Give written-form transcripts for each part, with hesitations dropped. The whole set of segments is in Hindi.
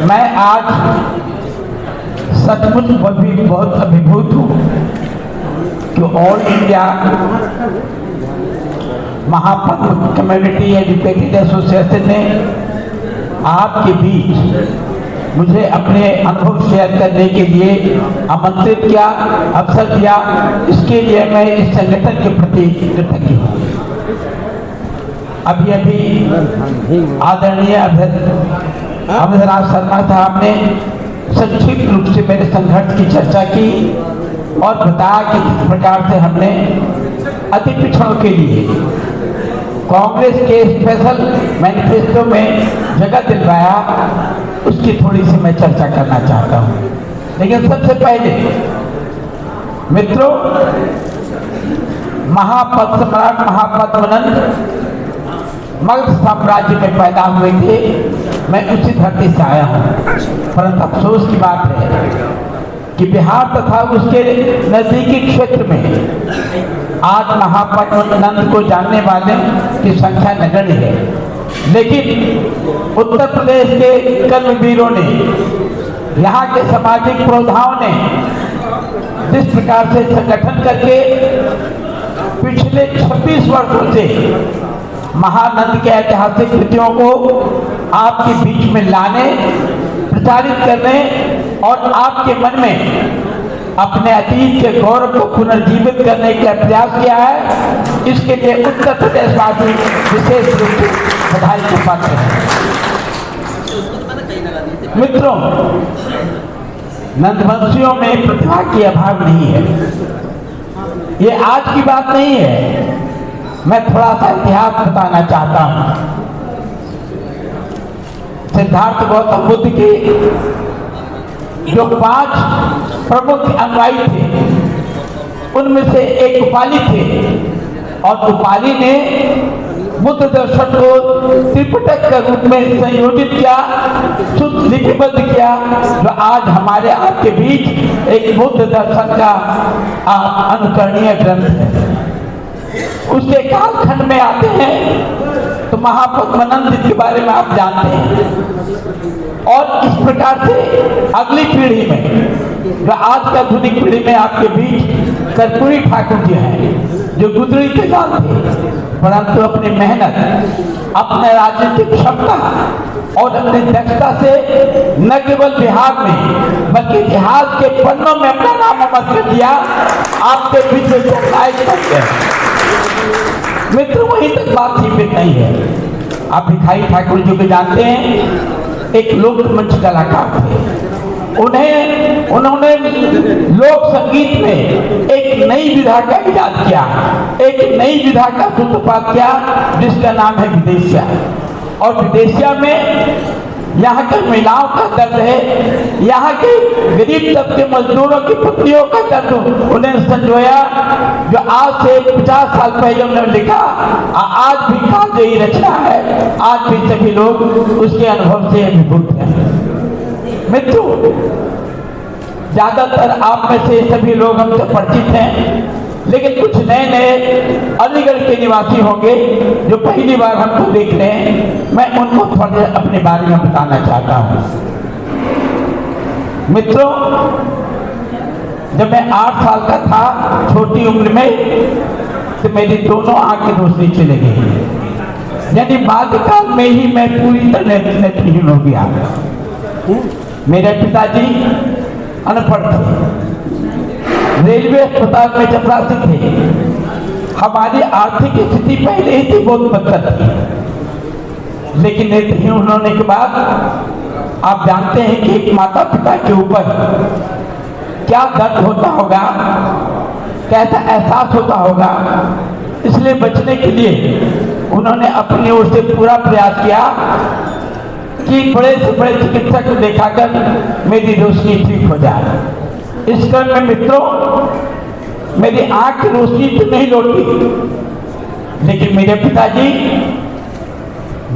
मैं आज सचमुच बहुत अभिभूत हूँ कि all India Mahapadma community educated association ने आपके बीच मुझे अपने अनुभव शेयर करने के लिए आमंत्रित किया, अवसर दिया। इसके लिए मैं इस संगठन के प्रति कृतज्ञ हूँ। अभी आदरणीय अवधराज शर्मा साहब ने संक्षिप्त रूप से मेरे संघर्ष की चर्चा की और बताया कि किस प्रकार से हमने अति पिछड़ों के लिए कांग्रेस के स्पेशल मैनिफेस्टो में जगह दिलवाया। उसकी थोड़ी सी मैं चर्चा करना चाहता हूँ। लेकिन सबसे पहले मित्रों, महापद्म सम्राट महापद्मनंद मगध साम्राज्य में पैदा हुए थे। मैं उसी धरती से आया हूँ, परंतु अफसोस की बात है कि बिहार तथा उसके नजदीकी क्षेत्र में आज महापद्मनंद को जानने वाले की संख्या नगण्य है। लेकिन उत्तर प्रदेश के कर्मवीरों ने, यहाँ के सामाजिक प्रोधाओं ने जिस प्रकार से संगठन करके पिछले 26 वर्षों से महानंद के ऐतिहासिक कृतियों को आपके बीच में लाने, प्रचारित करने और आपके मन में अपने अतीत के गौरव को पुनर्जीवित करने का प्रयास किया है, इसके लिए उत्तर प्रदेशवासी विशेष रूप से बधाई के पात्र हैं। मित्रों, नंदवंशियों में प्रतिभा की अभाव नहीं है। ये आज की बात नहीं है। मैं थोड़ा सा इतिहास बताना चाहता हूं। सिद्धार्थ गौतम बुद्ध के जो 5 प्रमुख अनुयायी थे, उनमें से एक उपाली थे और उपाली ने बुद्ध दर्शन को त्रिपिटक के रूप में संयोजित किया, शुद्ध लिपिबद्ध किया, जो आज हमारे आपके बीच एक बुद्ध दर्शन का अनुकरणीय ग्रंथ है। उसके कालखंड में आते हैं तो महापद्मनंद के बारे में आप जानते हैं। और इस प्रकार से अगली पीढ़ी में, जो आज का आधुनिक पीढ़ी में आपके बीच कर्पूरी ठाकुर जी हैं, जो गुजरी के साथ थे, परंतु अपनी मेहनत, अपने राजनीतिक क्षमता और अपनी दक्षता से न केवल बिहार में बल्कि इतिहास के पन्नों में अपना नाम अमर कर दिया। आपके बीच में नायक बन गए। मित्र, वहीं तक बात सीमित नहीं है। आप भिखारी ठाकुर जी को जानते हैं, एक लोक मंच कलाकार थे। उन्होंने लोक संगीत में एक नई विधा का इजाद किया, एक नई विधा का सूत्रपात किया, जिसका नाम है विदेशिया। और विदेशिया में यहाँ के महिलाओं का दर्द है, यहाँ के गरीब तबके मजदूरों की पुत्रियों का दर्द उन्हें संजोया, जो आज से 50 साल पहले उन्होंने लिखा। आज भी काव्य ही रचना है, आज भी सभी लोग उसके अनुभव से अभिभूत हैं। मित्रों, ज्यादातर आप में से सभी लोग हमसे परिचित हैं, लेकिन कुछ नए अलीगढ़ के निवासी होंगे जो पहली बार हमको देख रहे हैं। मैं उनको थोड़ा अपने बारे में बताना चाहता हूँ। मित्रों, जब मैं 8 साल का था, छोटी उम्र में, तो मेरी दोनों आंखें रोशनी चली गई। यानी बाल्यकाल में ही मैं पूरी तरह नेत्रहीन हो गया। मेरे पिताजी अनपढ़ थे, रेलवे अस्पताल में चपरासी थे। हमारी आर्थिक स्थिति पहले ही थी बहुत बदतर थी, लेकिन नेत्रहीन होने के बाद आप जानते हैं कि एक माता पिता के ऊपर क्या दर्द होता होगा, कैसा एहसास होता होगा। इसलिए बचने के लिए उन्होंने अपनी ओर से पूरा प्रयास किया कि बड़े से बड़े चिकित्सक को दिखाकर मेरी रोशनी ठीक हो जाए। इस क्रम में मित्रों, मेरी आंख की रोशनी तो नहीं लौटी, लेकिन मेरे पिताजी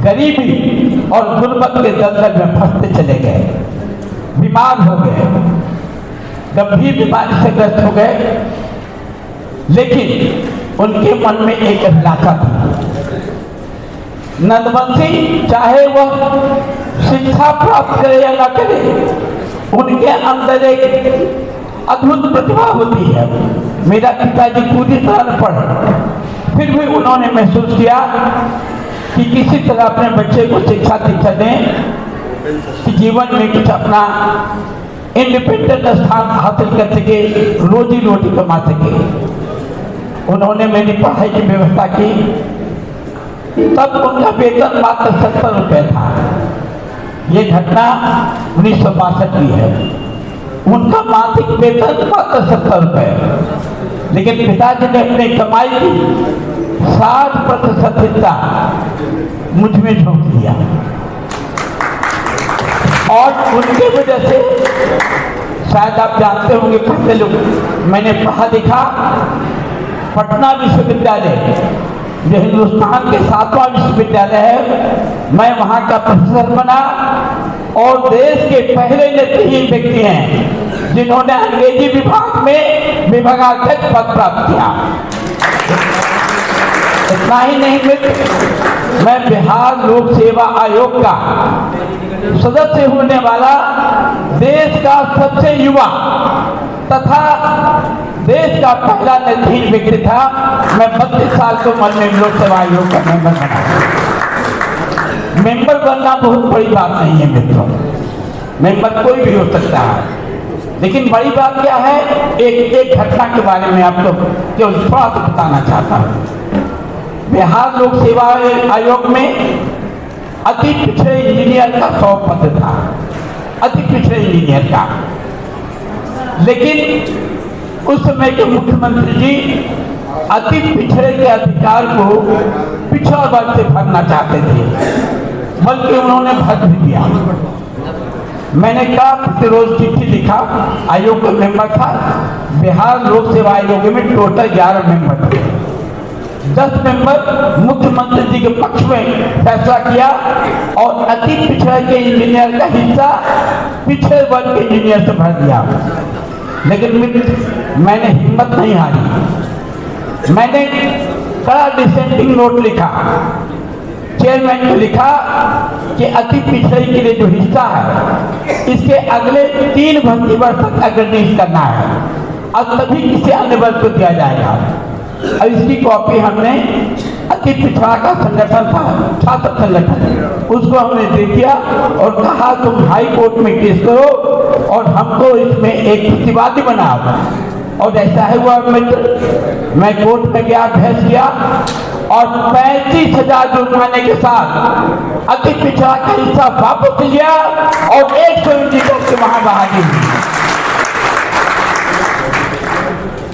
गरीबी और गुर्बत के दलदल में फंसते चले गए, बीमार हो गए, गंभीर बीमारी से ग्रस्त हो गए। लेकिन उनके मन में एक अभिलाषा थी, नंदवंशी चाहे वह शिक्षा प्राप्त करे या ना करे, उनके अंदर एक अद्भुत प्रतिभा होती है। मेरा पिताजी पूरी तरह पढ़े, फिर भी उन्होंने महसूस किया कि किसी तरह अपने बच्चे को शिक्षा दीक्षा दें कि जीवन में कुछ अपना इंडिपेंडेंट स्थान हासिल कर सके, रोजी रोटी कमा सके। उन्होंने मेरी पढ़ाई की व्यवस्था की। तब उनका वेतन मात्र 70 रुपये था। ये घटना 1962 की है। उनका मासिक वेतन मात्र 70 रुपये, लेकिन पिताजी ने अपनी कमाई की 60% हिस्सा मुझ में झोंक दिया और उनके वजह से शायद आप जानते होंगे, पढ़ते लोग, मैंने पढ़ा लिखा पटना विश्वविद्यालय जो हिंदुस्तान के 7वां विश्वविद्यालय है, मैं वहाँ का प्रोफेसर बना और देश के पहले नेत्रहीन व्यक्ति हैं जिन्होंने अंग्रेजी विभाग में विभागाध्यक्ष पद प्राप्त किया। इतना ही नहीं मित्र, मैं बिहार लोक सेवा आयोग का सदस्य होने वाला देश का सबसे युवा तथा देश का पहला नेत्रहीन व्यक्ति था। मैं 32 साल की उम्र में लोक सेवा आयोग का मेंबर बना। मेंबर बनना बहुत बड़ी बात नहीं है मित्रों, मेंबर कोई भी हो सकता है, लेकिन बड़ी बात क्या है, एक घटना के बारे में आप लोग केवल थोड़ा सा बताना चाहता हूँ। बिहार लोक सेवा आयोग में अति पिछड़े इंजीनियर का 100 पद था, अति पिछड़े इंजीनियर का। लेकिन उस समय के मुख्यमंत्री जी अति पिछड़े के अधिकार को पिछड़ा वर्ग से भरना चाहते थे, बल्कि उन्होंने भर भी दिया। मैंने कहा, प्रतिरोध चिट्ठी लिखा, आयोग का मेंबर था। बिहार लोक सेवा आयोग में टोटल 11 मेंबर थे। 10 मेंबर मुख्यमंत्री जी के पक्ष में फैसला किया और अति पिछड़े के इंजीनियर का हिस्सा पिछड़े वर्ग के इंजीनियर से भर दिया। लेकिन मैंने हिम्मत नहीं हारी। मैंने कड़ा डिसेंडिंग नोट लिखा, चेयरमैन को लिखा कि अति पिछड़े के लिए जो हिस्सा है इसके अगले 3 भर्ती वर्ष तक अग्रणी करना है और तभी किसी अन्य वर्ग को दिया जाएगा। और इसकी कॉपी हमने अति पिछड़ा का संगठन था, छात्र संगठन, उसको हमने दे दिया और कहा तुम हाई कोर्ट में केस करो और हमको इसमें एक प्रतिवादी बनाओ। और ऐसा है हुआ मित्र, मैं कोर्ट में गया, बहस किया और 35,000 जुर्माने के साथ अति पिछड़ा का हिस्सा वापस लिया और 100 इंजीनियर के वहां बहाली हुई।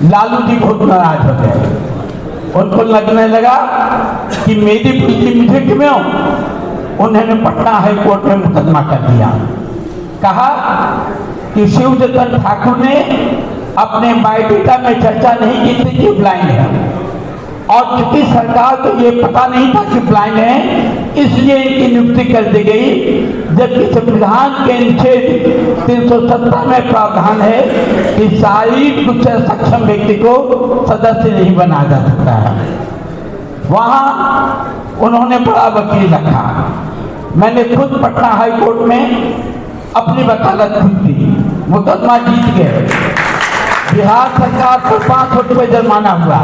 लालू जी बहुत नाराज हो गए, उनको लगने लगा कि मेरी पुष्टि मुझे क्यों। उन्होंने पटना हाई कोर्ट में मुकदमा कर दिया। कहा कि शिवजतन ठाकुर ने अपने बायोडेटा में चर्चा नहीं की थी कि ब्लाइंड है, और चूंकि सरकार को ये पता नहीं था कि ब्लाइंड है, इसलिए इनकी नियुक्ति कर दी गई, जबकि संविधान के अनुच्छेद 370 में प्रावधान है कि शारीरिक रूप से सक्षम व्यक्ति को सदस्य नहीं बना जा सकता है। वहाँ उन्होंने बड़ा वकील रखा। मैंने खुद पटना हाई कोर्ट में अपनी वकालत की थी, मुकदमा जीत गए। बिहार सरकार को 500 रुपये जुर्माना हुआ,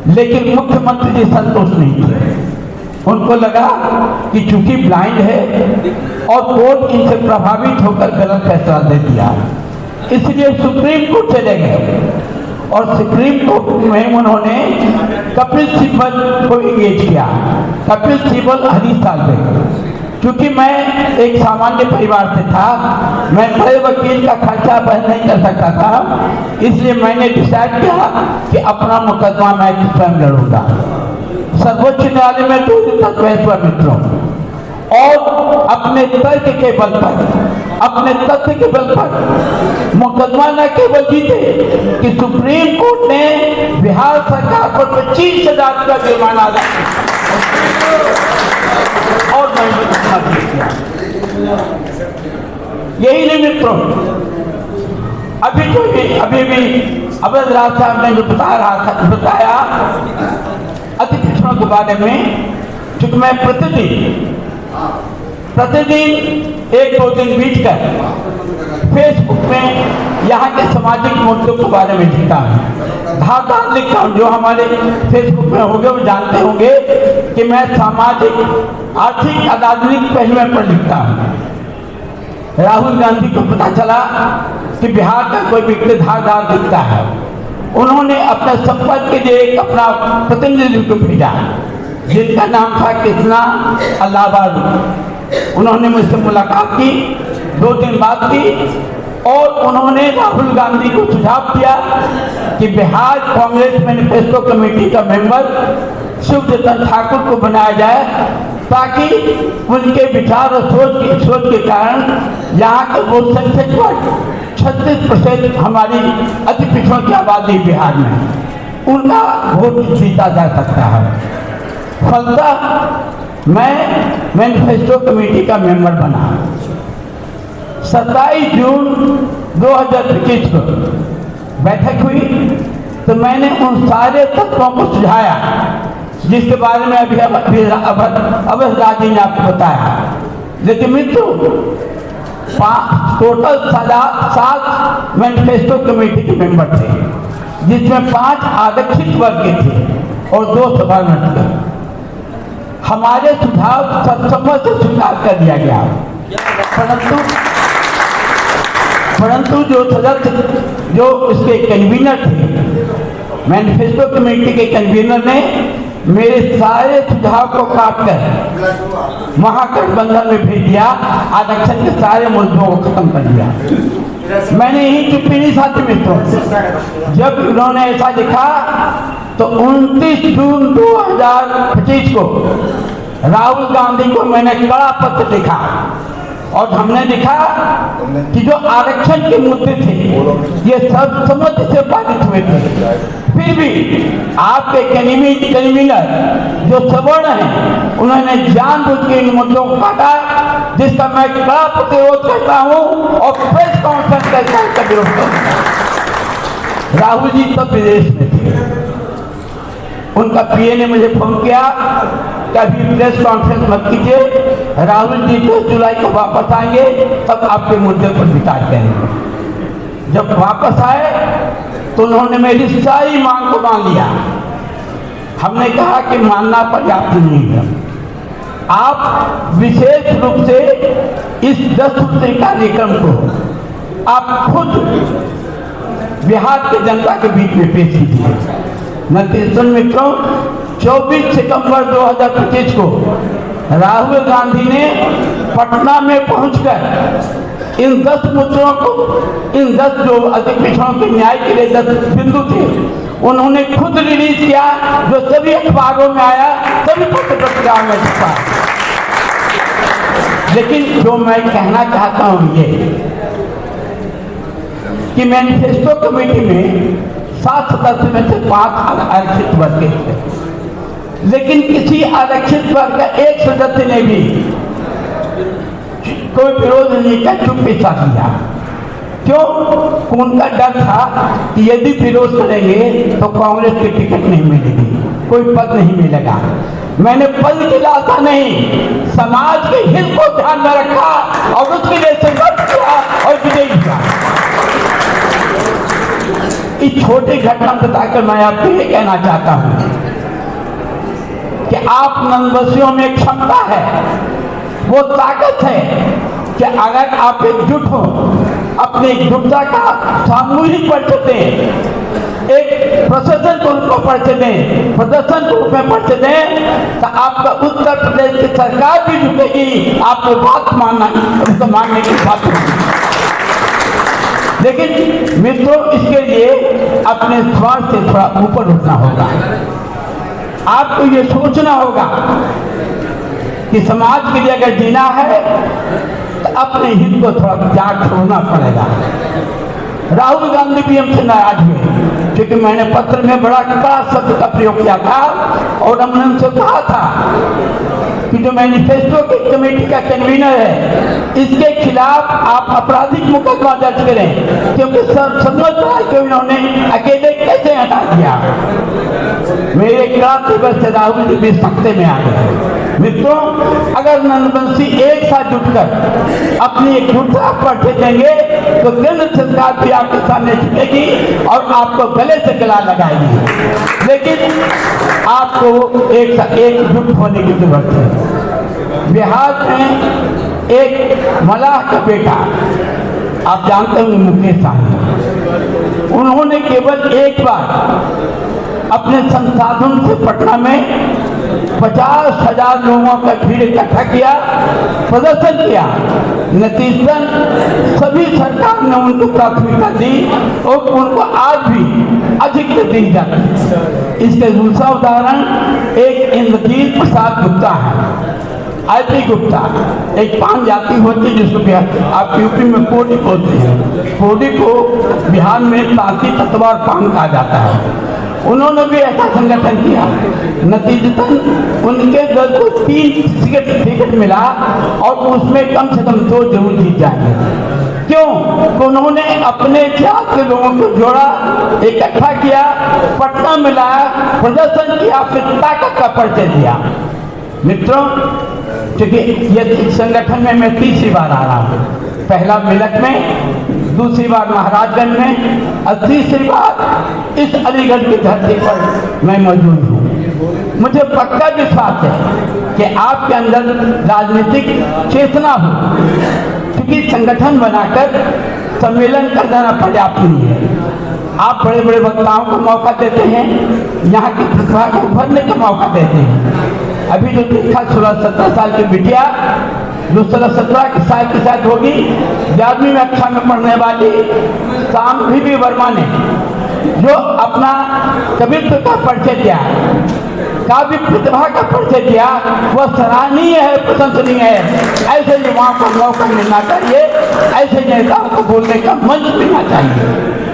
लेकिन मुख्यमंत्री जी संतुष्ट नहीं थे। उनको लगा कि चूंकि ब्लाइंड है और कोर्ट इनसे प्रभावित होकर गलत फैसला दे दिया, इसलिए सुप्रीम कोर्ट चले गए और सुप्रीम कोर्ट में उन्होंने कपिल सिब्बल को एंगेज किया। कपिल सिब्बल हरीश साल्वे। क्योंकि मैं एक सामान्य परिवार से था, मैं बड़े वकील का खर्चा वहन नहीं कर सकता था, इसलिए मैंने डिसाइड किया कि अपना मुकदमा मैं स्वयं लड़ूंगा। सर्वोच्च न्यायालय में 2 दिन तक बहस हुआ मित्रों, और अपने तर्क के बल पर, अपने तथ्य के बल पर मुकदमा न केवल जीते कि सुप्रीम कोर्ट ने बिहार सरकार पर 25,000 का जुर्माना लगाया और मैं मुकदमा जीत गया। यही नहीं मित्रों, अभी भी अवध राज साहब ने जो बताया अति पिछड़ों के बारे में, क्योंकि मैं प्रतिदिन प्रतिदिन एक दो दिन बीत कर फेसबुक में यहाँ के सामाजिक मुद्दों के बारे में लिखता हूँ, धार लिखता हूँ। जो हमारे फेसबुक में होंगे वो जानते होंगे कि मैं सामाजिक आर्थिक राजनीतिक पहलुओं पर लिखता हूँ। राहुल गांधी को पता चला कि बिहार का कोई व्यक्ति धारदार दिखता है, उन्होंने अपने संपर्क के लिए एक अपना प्रतिनिधि को भेजा जिनका नाम था कृष्णा अल्लाहबाद। उन्होंने मुझसे मुलाकात की, 2 दिन बात की और उन्होंने राहुल गांधी को सुझाव दिया कि बिहार कांग्रेस मैनिफेस्टो कमेटी का मेंबर शिवरतन ठाकुर को बनाया जाए, ताकि उनके विचार और सोच के कारण यहाँ के वोट संख्या पर 36% हमारी अति पिछड़ों की आबादी बिहार में, उनका वोट जीता जा सकता है। फलतः मैं मैनिफेस्टो कमेटी का मेंबर बना। 27 जून 2025 को बैठक हुई तो मैंने उन सारे तत्वों को सुझाया जिसके बारे में अभी अवध राजी ने आपको बताया। लेकिन मित्रों, टोटल 7 मैनिफेस्टो कमेटी के मेंबर थे, जिसमें 5 आरक्षित वर्ग के थे और 2 सभानट थे। हमारे सुझाव सर्वसम्मत से स्वीकार कर दिया गया, परंतु जो सदस्य जो उसके कन्वीनर थे, मैनिफेस्टो कमेटी के कन्वीनर ने मेरे सारे सुझाव को काटकर महागठबंधन में भेज दिया, आरक्षण के सारे मुद्दों को खत्म कर दिया। मैंने यही चुप्पी नहीं साथी मित्रों, जब उन्होंने ऐसा लिखा तो 29 जून 2025 को राहुल गांधी को मैंने कड़ा पत्र लिखा और हमने लिखा कि जो आरक्षण के मुद्दे थे ये सर्वसम्मति से पारित हुए थे, फिर भी आपके कन्वीनर जो सवर्ण हैं उन्होंने जानबूझ के इन मुद्दों को काटा, जिसका मैं कड़ा प्रतिरोध करता हूँ और प्रेस कॉन्फ्रेंस का विरोध करता हूँ। राहुल जी तब विदेश में थे, उनका पीए ने मुझे फोन किया कि अभी प्रेस कॉन्फ्रेंस मत कीजिए, राहुल जी 2 जुलाई को वापस आएंगे तब आपके मुद्दे पर विचार करेंगे। जब वापस आए तो उन्होंने मेरी सारी मांग को मान लिया। हमने कहा कि मानना पर्याप्त नहीं है, आप विशेष रूप से इस 10 सूत्री कार्यक्रम को आप खुद बिहार की जनता के बीच में पेश कीजिए। नतीजतन मित्रों, 24 सितंबर 2025 को राहुल गांधी ने पटना में पहुंचकर इन 10 मुद्दों को, इन 10 जो अति पिछड़ों के न्याय के लिए 10 बिंदु थे, उन्होंने खुद रिलीज किया, जो सभी अखबारों में आया, सभी पत्र पत्रिकाओं में छपा। लेकिन जो मैं कहना चाहता हूं ये कि मैनिफेस्टो कमेटी में 7 सदस्य में से 5 आरक्षित वर्ग के थे, लेकिन किसी आरक्षित वर्ग का एक सदस्य ने भी कोई विरोध नहीं किया, चुप्पी साध लिया। क्यों? उनका डर था कि यदि विरोध करेंगे तो कांग्रेस की टिकट नहीं मिलेगी, कोई पद नहीं मिलेगा। मैंने पद की लालसा नहीं, समाज के हित को ध्यान में रखा और उसके लिए संघर्ष किया और विजयी किया। इस छोटी घटना बताकर मैं आपको ये कहना चाहता हूं कि आप नंदबसियों में क्षमता है, वो ताकत है कि अगर आप एकजुट हो, अपनी एकजुटता का सामूहिक परिचय दें, एक प्रशासन को उनको परिचय दें, प्रदर्शन को उसमें परिचय दें, तो आपका उत्तर प्रदेश की सरकार भी झुकेगी, आपको बात मानना, उसको मानने की बात होगी। लेकिन मित्रों, इसके लिए अपने स्वार्थ से थोड़ा ऊपर उठना होगा। आपको ये सोचना होगा कि समाज के लिए अगर जीना है तो अपने हित को थोड़ा त्याग छोड़ना पड़ेगा। राहुल गांधी भी हमसे नाराज हुए क्योंकि मैंने पत्र में बड़ा कड़ा शब्द का प्रयोग किया था और हमने उनसे कहा था कि जो मैनिफेस्टो की कमेटी का कन्वीनर है, इसके खिलाफ आप आपराधिक मुकदमा दर्ज करें, क्योंकि समझ रहा है कि उन्होंने अकेले कैसे हटा दिया? मेरे क्रांति बस से राहुल जी भी सत्ते में आ गए। मित्रों, अगर नंदवंशी एक साथ जुटकर अपनी एकजुटता पर देंगे तो केंद्र सरकार भी आपके सामने झुकेगी और आपको गले से गला लगाएगी। लेकिन आपको एकजुट होने की जरूरत है। बिहार में एक मलाह का बेटा, आप जानते होंगे, मुकेश साहनी, उन्होंने केवल एक बार अपने संसाधन से पटना में 50,000 लोगों का भीड़ इकट्ठा किया, प्रदर्शन किया। नतीजतन सभी सरकार ने उनको प्राथमिकता दी और उनको आज भी अधिक दी जाती है। इसका दूसरा उदाहरण एक इंद्रजीत प्रसाद गुप्ता है, आईपी गुप्ता, एक पान जाति होती है जिसको आप यूपी में कोडी बोलते हैं। कोडी को बिहार में तांती ततवार पान कहा जाता है। उन्होंने भी ऐसा संगठन किया। नतीजतन उनके दल को 3 टिकट मिला और उसमें कम से कम 2 जरूर जीत जाएंगे। क्यों? तो उन्होंने अपने जात के लोगों को जोड़ा, इकट्ठा किया, पटना मिलाया, प्रदर्शन किया, फिर ताकत का परिचय दिया। मित्रों, क्योंकि ये संगठन में मैं 3री बार आ रहा हूँ। पहला मेरठ में, दूसरी बार महाराजगंज में और 3री बार इस अलीगढ़ की धरती पर मैं मौजूद हूँ। मुझे पक्का विश्वास है कि आपके अंदर राजनीतिक चेतना हो, क्योंकि संगठन बनाकर सम्मेलन कर देना पर्याप्त नहीं है। आप बड़े बड़े वक्ताओं को मौका देते हैं, यहाँ की प्रतिभा को उभरने का मौका देते हैं। अभी जो देखा 16-17 साल की बिटिया जो 16-17 साल की शायद होगी, 11वीं कक्षा में पढ़ने वाली शांभवी वर्मा ने जो अपना कवित्व का परिचय दिया, काव्य प्रतिभा का परिचय दिया, वह सराहनीय है, प्रशंसनीय है। ऐसे युवाओं को मौका मिलना चाहिए, ऐसे नेताओं को बोलने का मंच मिलना चाहिए।